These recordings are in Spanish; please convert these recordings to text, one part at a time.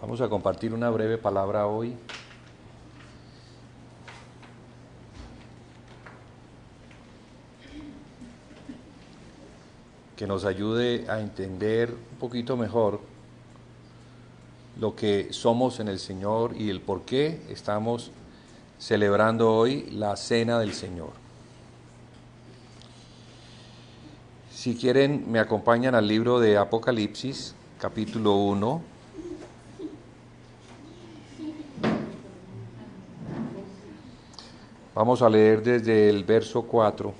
Vamos a compartir una breve palabra hoy. Que nos ayude a entender un poquito mejor lo que somos en el Señor y el por qué estamos celebrando hoy la Cena del Señor. Si quieren, me acompañan al libro de Apocalipsis, capítulo 1. Vamos a leer desde el verso 4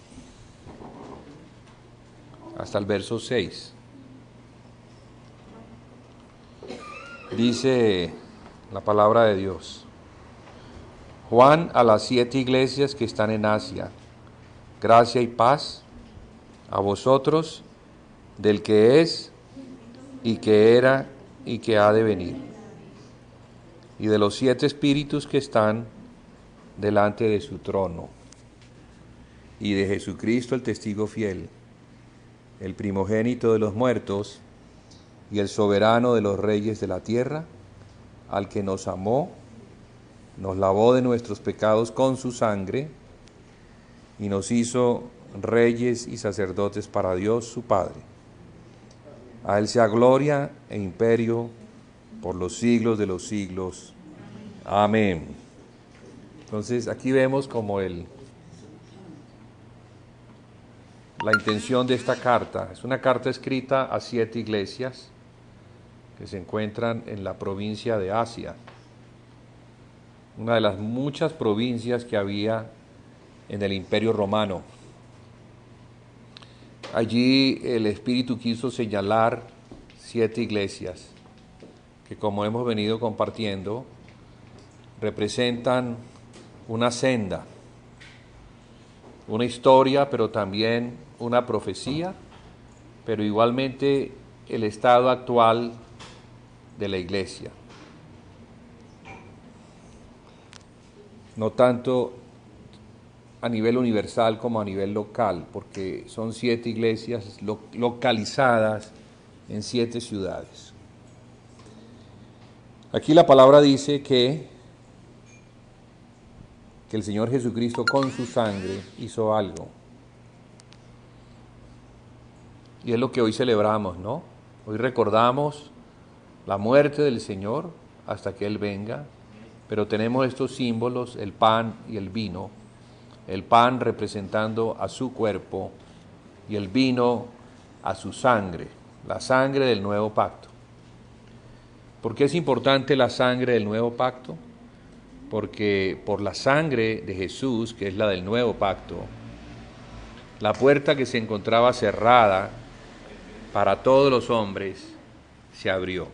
hasta el verso 6. Dice la palabra de Dios: Juan a las 7 iglesias que están en Asia, gracia y paz a vosotros del que es, y que era, y que ha de venir, y de los 7 espíritus que están delante de su trono, y de Jesucristo el testigo fiel, el primogénito de los muertos, y el soberano de los reyes de la tierra, al que nos amó, nos lavó de nuestros pecados con su sangre, y nos hizo reyes y sacerdotes para Dios su Padre. A él sea gloria e imperio por los siglos de los siglos. Amén. Entonces aquí vemos como la intención de esta carta. Es una carta escrita a 7 iglesias que se encuentran en la provincia de Asia, una de las muchas provincias que había en el Imperio Romano. Allí el Espíritu quiso señalar 7 iglesias que, como hemos venido compartiendo, representan una senda, una historia, pero también una profecía, pero igualmente el estado actual de la iglesia. No tanto a nivel universal como a nivel local, porque son 7 iglesias localizadas en 7 ciudades. Aquí la palabra dice que el Señor Jesucristo con su sangre hizo algo. Y es lo que hoy celebramos, ¿no? Hoy recordamos la muerte del Señor hasta que Él venga, pero tenemos estos símbolos, el pan y el vino. El pan representando a su cuerpo y el vino a su sangre, la sangre del nuevo pacto. ¿Por qué es importante la sangre del nuevo pacto? Porque por la sangre de Jesús, que es la del nuevo pacto, la puerta que se encontraba cerrada para todos los hombres se abrió.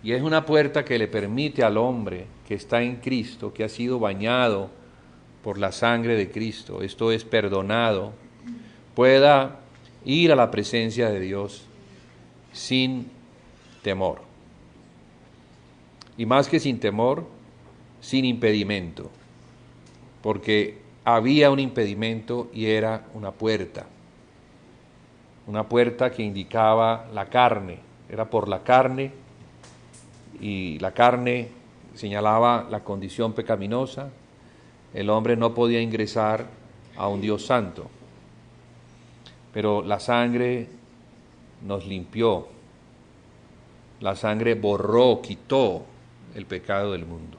Y es una puerta que le permite al hombre que está en Cristo, que ha sido bañado por la sangre de Cristo, esto es, perdonado, pueda ir a la presencia de Dios sin temor. Y más que sin temor, sin impedimento, porque había un impedimento y era una puerta que indicaba la carne, era por la carne, y la carne señalaba la condición pecaminosa. El hombre no podía ingresar a un Dios santo, pero la sangre nos limpió, la sangre borró, quitó el pecado del mundo.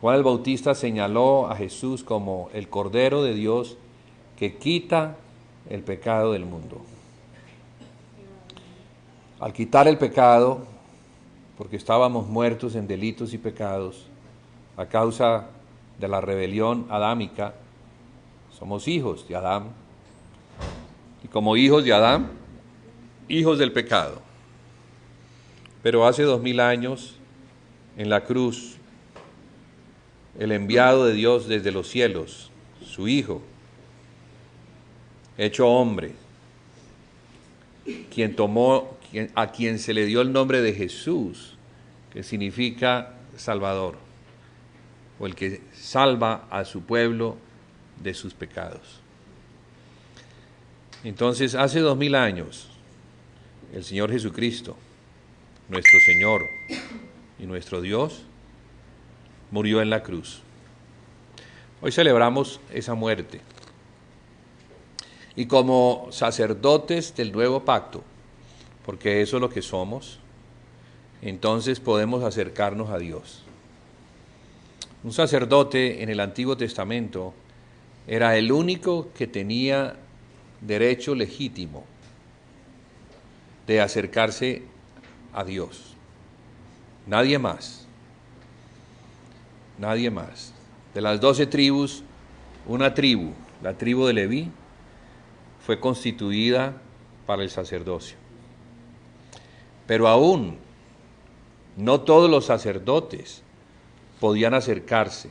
Juan el Bautista señaló a Jesús como el Cordero de Dios que quita el pecado del mundo. Al quitar el pecado, porque estábamos muertos en delitos y pecados, a causa de la rebelión adámica, somos hijos de Adán, y como hijos de Adán, hijos del pecado. Pero hace 2000 años, en la cruz, el enviado de Dios desde los cielos, su Hijo, hecho hombre, a quien se le dio el nombre de Jesús, que significa Salvador, o el que salva a su pueblo de sus pecados. Entonces, hace 2000 años, el Señor Jesucristo nuestro Señor y nuestro Dios, murió en la cruz. Hoy celebramos esa muerte. Y como sacerdotes del nuevo pacto, porque eso es lo que somos, entonces podemos acercarnos a Dios. Un sacerdote en el Antiguo Testamento era el único que tenía derecho legítimo de acercarse a Dios. Nadie más. Nadie más. De las 12 tribus, una tribu, la tribu de Leví, fue constituida para el sacerdocio. Pero aún no todos los sacerdotes podían acercarse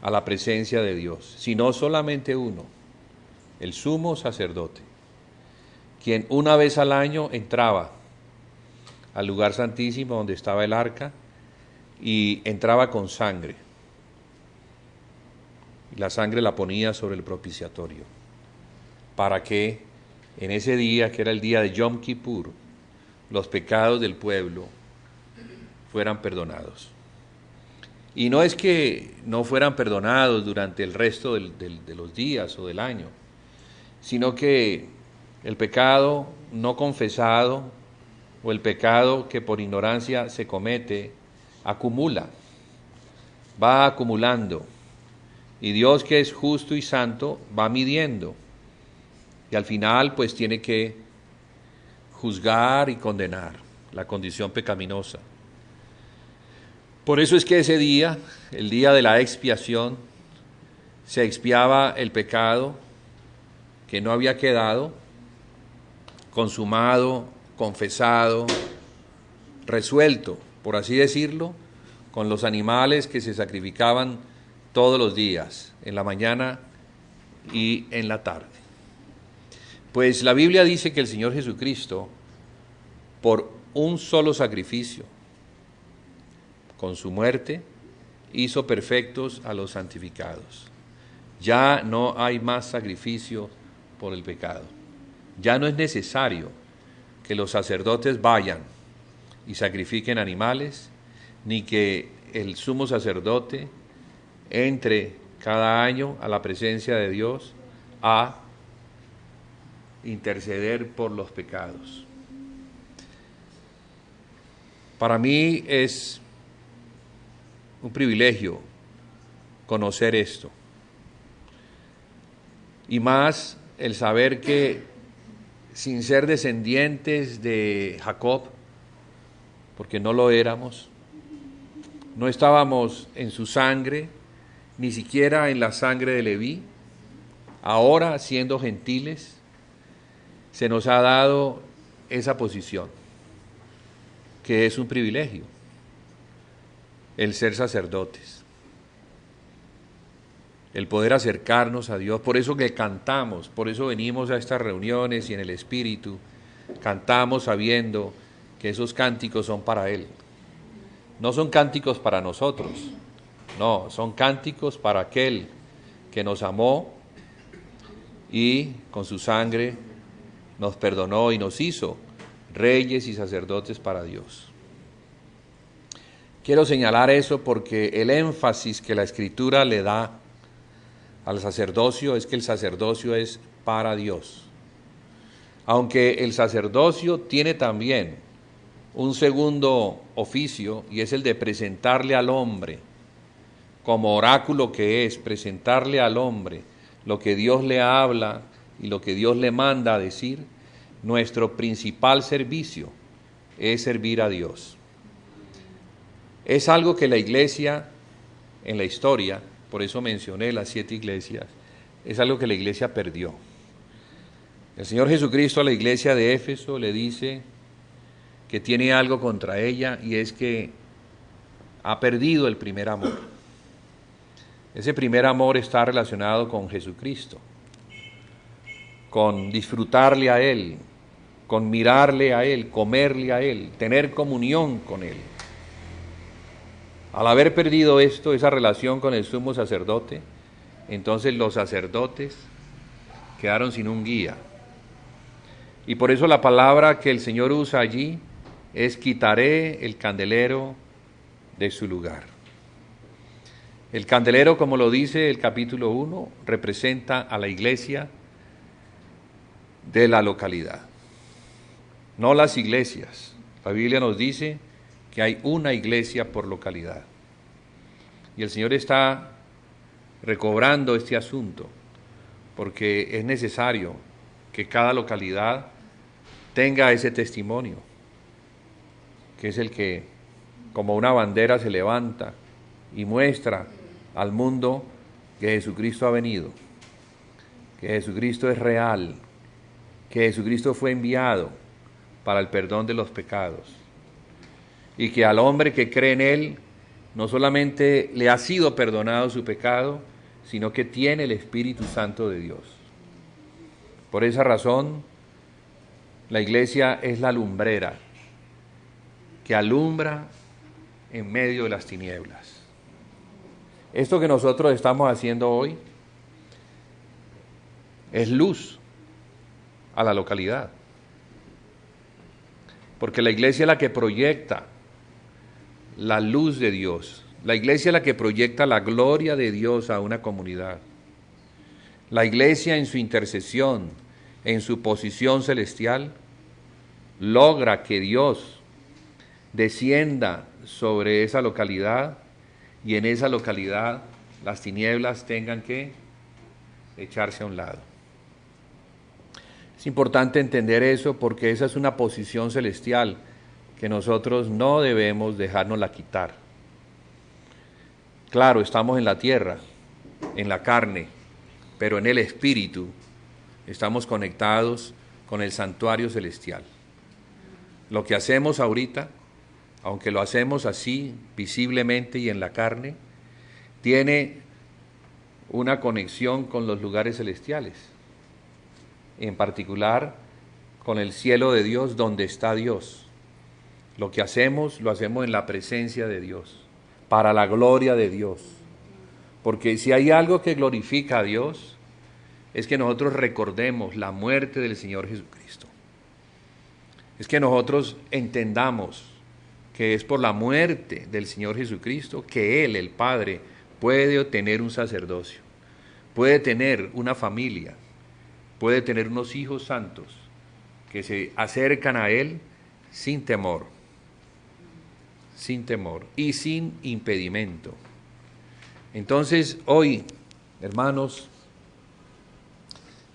a la presencia de Dios, sino solamente uno, el sumo sacerdote, quien una vez al año entraba al lugar santísimo donde estaba el arca y entraba con sangre. Y la sangre la ponía sobre el propiciatorio, para que en ese día, que era el día de Yom Kippur, los pecados del pueblo fueran perdonados. Y no es que no fueran perdonados durante el resto de los días o del año, sino que el pecado no confesado o el pecado que por ignorancia se comete acumula, va acumulando, y Dios, que es justo y santo, va midiendo, y al final pues tiene que juzgar y condenar la condición pecaminosa. Por eso es que ese día, el día de la expiación, se expiaba el pecado que no había quedado consumado, confesado, resuelto, por así decirlo, con los animales que se sacrificaban todos los días, en la mañana y en la tarde. Pues la Biblia dice que el Señor Jesucristo, por un solo sacrificio, con su muerte, hizo perfectos a los santificados. Ya no hay más sacrificio por el pecado. Ya no es necesario que los sacerdotes vayan y sacrifiquen animales, ni que el sumo sacerdote entre cada año a la presencia de Dios a interceder por los pecados. Para mí es un privilegio conocer esto, y más el saber que, sin ser descendientes de Jacob, porque no lo éramos, no estábamos en su sangre, ni siquiera en la sangre de Leví, ahora siendo gentiles, se nos ha dado esa posición, que es un privilegio, el ser sacerdotes, el poder acercarnos a Dios. Por eso que cantamos, por eso venimos a estas reuniones y en el Espíritu cantamos sabiendo que esos cánticos son para Él. No son cánticos para nosotros, no, son cánticos para aquel que nos amó y con su sangre nos perdonó y nos hizo reyes y sacerdotes para Dios. Quiero señalar eso porque el énfasis que la Escritura le da al sacerdocio es que el sacerdocio es para Dios. Aunque el sacerdocio tiene también un segundo oficio, y es el de presentarle al hombre, como oráculo que es, presentarle al hombre lo que Dios le habla y lo que Dios le manda a decir. Nuestro principal servicio es servir a Dios. Es algo que la iglesia en la historia, por eso mencioné las 7 iglesias, es algo que la iglesia perdió. El Señor Jesucristo a la iglesia de Éfeso le dice que tiene algo contra ella, y es que ha perdido el primer amor. Ese primer amor está relacionado con Jesucristo, con disfrutarle a Él, con mirarle a Él, comerle a Él, tener comunión con Él. Al haber perdido esto, esa relación con el sumo sacerdote, entonces los sacerdotes quedaron sin un guía. Y por eso la palabra que el Señor usa allí es quitaré el candelero de su lugar. El candelero, como lo dice el capítulo 1, representa a la iglesia de la localidad, no las iglesias. La Biblia nos dice que hay una iglesia por localidad. Y el Señor está recobrando este asunto, porque es necesario que cada localidad tenga ese testimonio, que es el que, como una bandera, se levanta y muestra al mundo que Jesucristo ha venido, que Jesucristo es real, que Jesucristo fue enviado para el perdón de los pecados, y que al hombre que cree en Él, no solamente le ha sido perdonado su pecado, sino que tiene el Espíritu Santo de Dios. Por esa razón, la iglesia es la lumbrera que alumbra en medio de las tinieblas. Esto que nosotros estamos haciendo hoy es luz a la localidad, porque la iglesia es la que proyecta la luz de Dios. La iglesia es la que proyecta la gloria de Dios a una comunidad. La iglesia, en su intercesión, en su posición celestial, logra que Dios descienda sobre esa localidad y en esa localidad las tinieblas tengan que echarse a un lado. Es importante entender eso porque esa es una posición celestial que nosotros no debemos dejárnosla quitar. Claro, estamos en la tierra, en la carne, pero en el espíritu estamos conectados con el santuario celestial. Lo que hacemos ahorita, aunque lo hacemos así, visiblemente y en la carne, tiene una conexión con los lugares celestiales, en particular con el cielo de Dios, donde está Dios. Lo que hacemos, lo hacemos en la presencia de Dios, para la gloria de Dios. Porque si hay algo que glorifica a Dios, es que nosotros recordemos la muerte del Señor Jesucristo. Es que nosotros entendamos que es por la muerte del Señor Jesucristo que Él, el Padre, puede tener un sacerdocio, puede tener una familia, puede tener unos hijos santos que se acercan a Él sin temor y sin impedimento. Entonces, hoy, hermanos,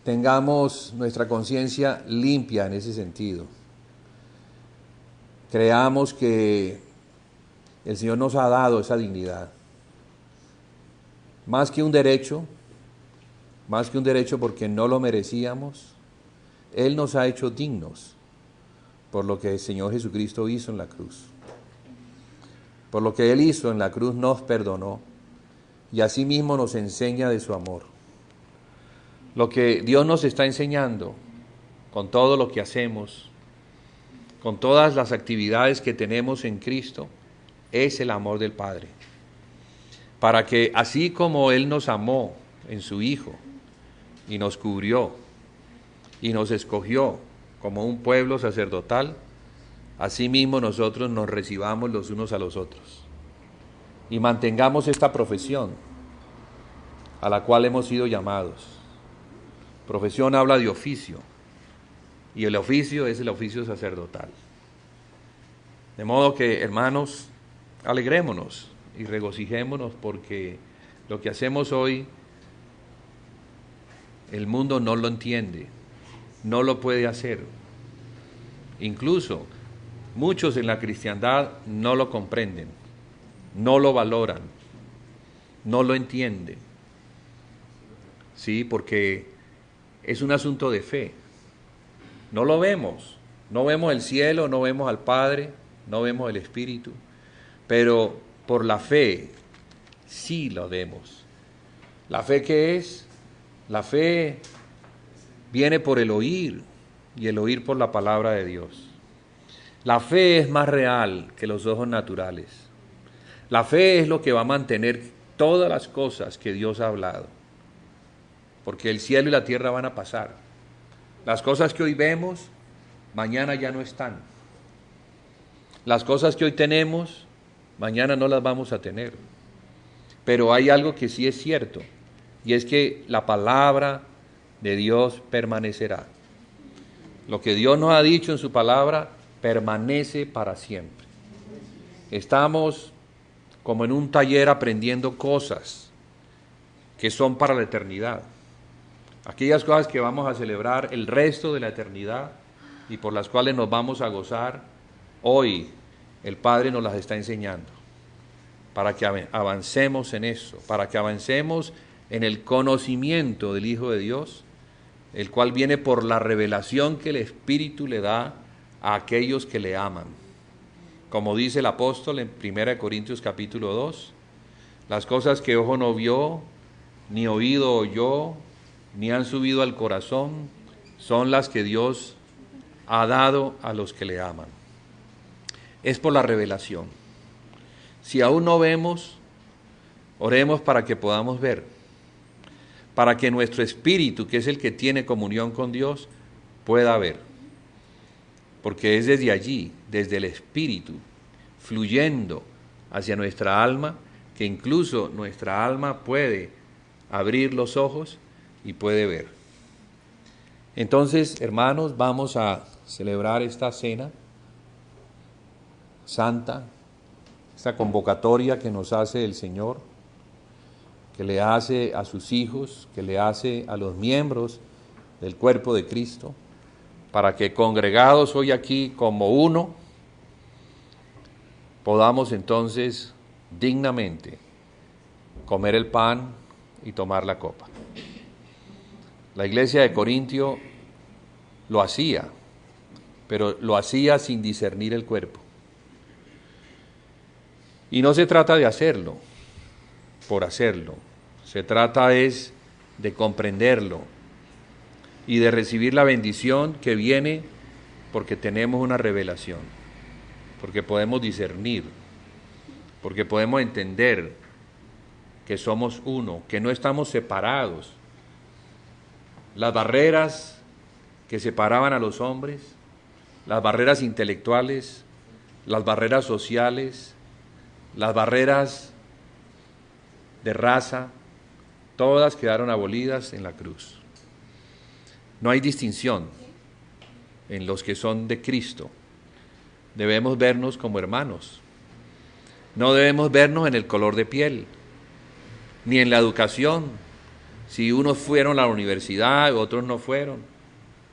tengamos nuestra conciencia limpia en ese sentido. Creamos que el Señor nos ha dado esa dignidad. Más que un derecho porque no lo merecíamos, Él nos ha hecho dignos por lo que el Señor Jesucristo hizo en la cruz. Por lo que Él hizo en la cruz nos perdonó y asimismo nos enseña de su amor. Lo que Dios nos está enseñando con todo lo que hacemos, con todas las actividades que tenemos en Cristo, es el amor del Padre. Para que así como Él nos amó en su Hijo y nos cubrió y nos escogió como un pueblo sacerdotal, asimismo nosotros nos recibamos los unos a los otros y mantengamos esta profesión a la cual hemos sido llamados. Profesión habla de oficio y el oficio es el oficio sacerdotal. De modo que, hermanos, alegrémonos y regocijémonos porque lo que hacemos hoy el mundo no lo entiende, no lo puede hacer. Incluso muchos en la cristiandad no lo comprenden, no lo valoran, no lo entienden. Sí, porque es un asunto de fe. No lo vemos, no vemos el cielo, no vemos al Padre, no vemos el Espíritu, pero por la fe sí lo vemos. ¿La fe qué es? La fe viene por el oír y el oír por la palabra de Dios. La fe es más real que los ojos naturales. La fe es lo que va a mantener todas las cosas que Dios ha hablado, porque el cielo y la tierra van a pasar. Las cosas que hoy vemos, mañana ya no están. Las cosas que hoy tenemos, mañana no las vamos a tener. Pero hay algo que sí es cierto, y es que la palabra de Dios permanecerá. Lo que Dios nos ha dicho en su palabra permanece para siempre. Estamos como en un taller aprendiendo cosas que son para la eternidad. Aquellas cosas que vamos a celebrar el resto de la eternidad y por las cuales nos vamos a gozar, hoy el Padre nos las está enseñando para que avancemos en eso, para que avancemos en el conocimiento del Hijo de Dios, el cual viene por la revelación que el Espíritu le da a aquellos que le aman. Como dice el apóstol en 1 Corintios capítulo 2, las cosas que ojo no vio, ni oído oyó, ni han subido al corazón, son las que Dios ha dado a los que le aman. Es por la revelación. Si aún no vemos, oremos para que podamos ver, para que nuestro espíritu, que es el que tiene comunión con Dios, pueda ver. Porque es desde allí, desde el espíritu, fluyendo hacia nuestra alma, que incluso nuestra alma puede abrir los ojos y puede ver. Entonces, hermanos, vamos a celebrar esta cena santa, esta convocatoria que nos hace el Señor, que le hace a sus hijos, que le hace a los miembros del cuerpo de Cristo, para que congregados hoy aquí como uno, podamos entonces dignamente comer el pan y tomar la copa. La iglesia de Corintio lo hacía, pero lo hacía sin discernir el cuerpo. Y no se trata de hacerlo por hacerlo, se trata es de comprenderlo y de recibir la bendición que viene porque tenemos una revelación, porque podemos discernir, porque podemos entender que somos uno, que no estamos separados. Las barreras que separaban a los hombres, las barreras intelectuales, las barreras sociales, las barreras de raza, todas quedaron abolidas en la cruz. No hay distinción en los que son de Cristo. Debemos vernos como hermanos. No debemos vernos en el color de piel, ni en la educación. Si unos fueron a la universidad, otros no fueron.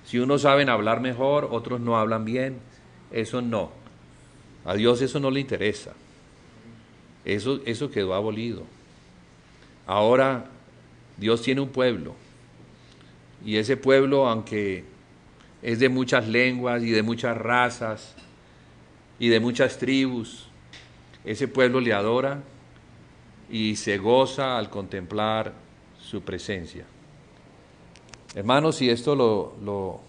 Si unos saben hablar mejor, otros no hablan bien. Eso no. A Dios eso no le interesa. Eso quedó abolido. Ahora Dios tiene un pueblo. Y ese pueblo, aunque es de muchas lenguas y de muchas razas y de muchas tribus, ese pueblo le adora y se goza al contemplar su presencia. Hermanos, si esto lo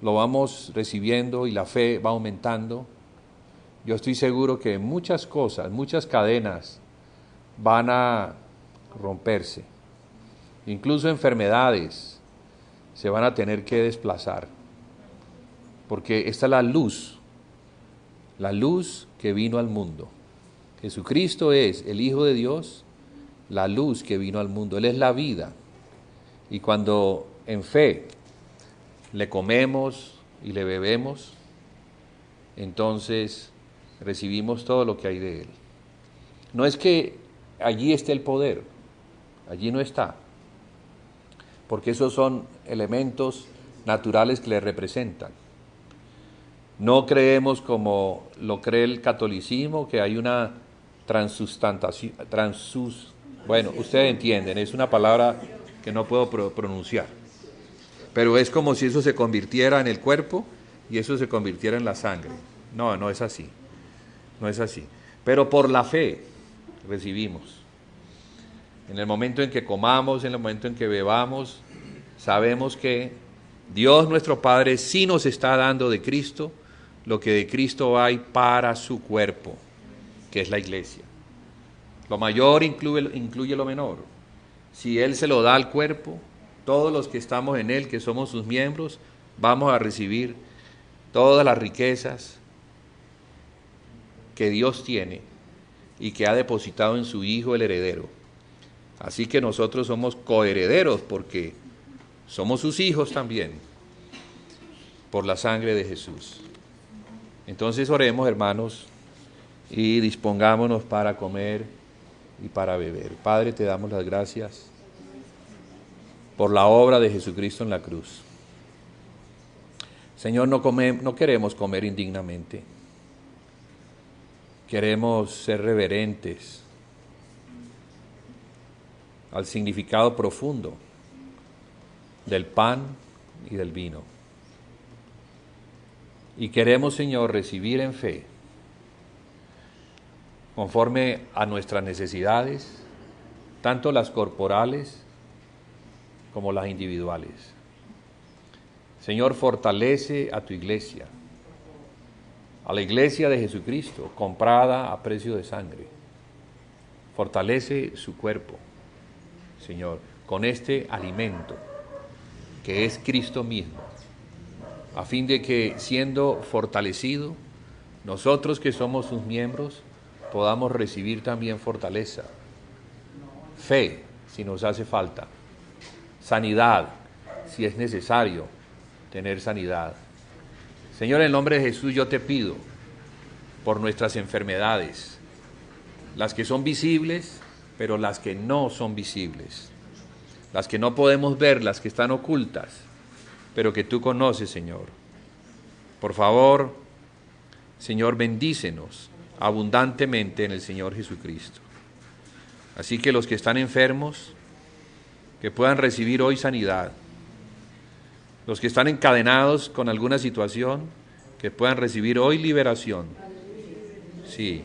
vamos recibiendo y la fe va aumentando, yo estoy seguro que muchas cosas, muchas cadenas van a romperse. Incluso enfermedades se van a tener que desplazar. Porque esta es la luz que vino al mundo. Jesucristo es el Hijo de Dios, la luz que vino al mundo. Él es la vida. Y cuando en fe le comemos y le bebemos, entonces recibimos todo lo que hay de Él. No es que allí esté el poder, allí no está, porque esos son elementos naturales que le representan. No creemos como lo cree el catolicismo, que hay una transustantación, bueno, ustedes entienden, es una palabra que no puedo pronunciar, pero es como si eso se convirtiera en el cuerpo y eso se convirtiera en la sangre. No, no es así, no es así. Pero por la fe recibimos. En el momento en que comamos, en el momento en que bebamos, sabemos que Dios nuestro Padre sí nos está dando de Cristo lo que de Cristo hay para su cuerpo, que es la iglesia. Lo mayor incluye lo menor. Si Él se lo da al cuerpo, todos los que estamos en Él, que somos sus miembros, vamos a recibir todas las riquezas que Dios tiene y que ha depositado en su Hijo el heredero. Así que nosotros somos coherederos porque somos sus hijos también, por la sangre de Jesús. Entonces oremos, hermanos, y dispongámonos para comer y para beber. Padre, te damos las gracias por la obra de Jesucristo en la cruz. Señor, no queremos comer indignamente. Queremos ser reverentes al significado profundo del pan y del vino. Y queremos, Señor, recibir en fe, conforme a nuestras necesidades, tanto las corporales como las individuales. Señor, fortalece a tu iglesia, a la iglesia de Jesucristo, comprada a precio de sangre. Fortalece su cuerpo, Señor, con este alimento que es Cristo mismo, a fin de que, siendo fortalecido, nosotros que somos sus miembros, podamos recibir también fortaleza, fe, si nos hace falta, sanidad, si es necesario tener sanidad. Señor, en el nombre de Jesús yo te pido por nuestras enfermedades, las que son visibles, pero las que no son visibles, las que no podemos ver, las que están ocultas, pero que tú conoces, Señor. Por favor, Señor, bendícenos abundantemente en el Señor Jesucristo. Así que los que están enfermos, que puedan recibir hoy sanidad. Los que están encadenados con alguna situación, que puedan recibir hoy liberación. Sí.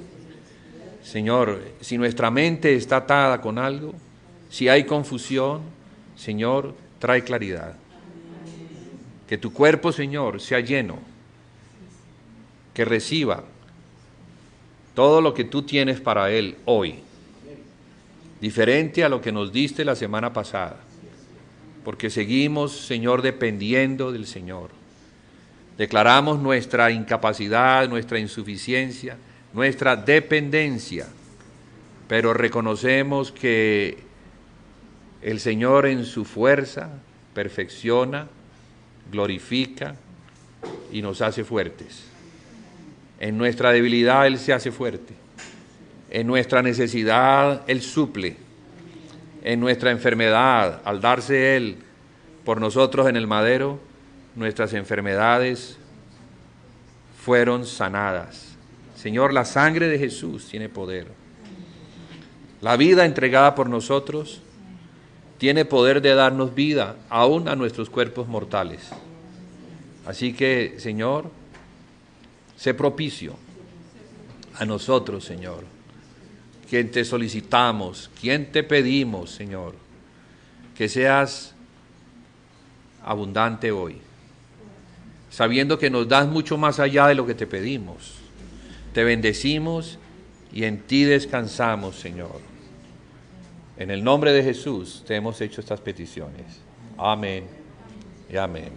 Señor, si nuestra mente está atada con algo, si hay confusión, Señor, trae claridad. Que tu cuerpo, Señor, sea lleno, que reciba todo lo que tú tienes para él hoy, diferente a lo que nos diste la semana pasada, porque seguimos, Señor, dependiendo del Señor. Declaramos nuestra incapacidad, nuestra insuficiencia, nuestra dependencia, pero reconocemos que el Señor en su fuerza perfecciona, glorifica y nos hace fuertes. En nuestra debilidad Él se hace fuerte. En nuestra necesidad Él suple. En nuestra enfermedad, al darse Él por nosotros en el madero, nuestras enfermedades fueron sanadas. Señor, la sangre de Jesús tiene poder. La vida entregada por nosotros tiene poder de darnos vida aún a nuestros cuerpos mortales. Así que, Señor, sé propicio a nosotros, Señor, quien te solicitamos, quien te pedimos, Señor, que seas abundante hoy, sabiendo que nos das mucho más allá de lo que te pedimos. Te bendecimos y en ti descansamos, Señor. En el nombre de Jesús te hemos hecho estas peticiones. Amén y amén.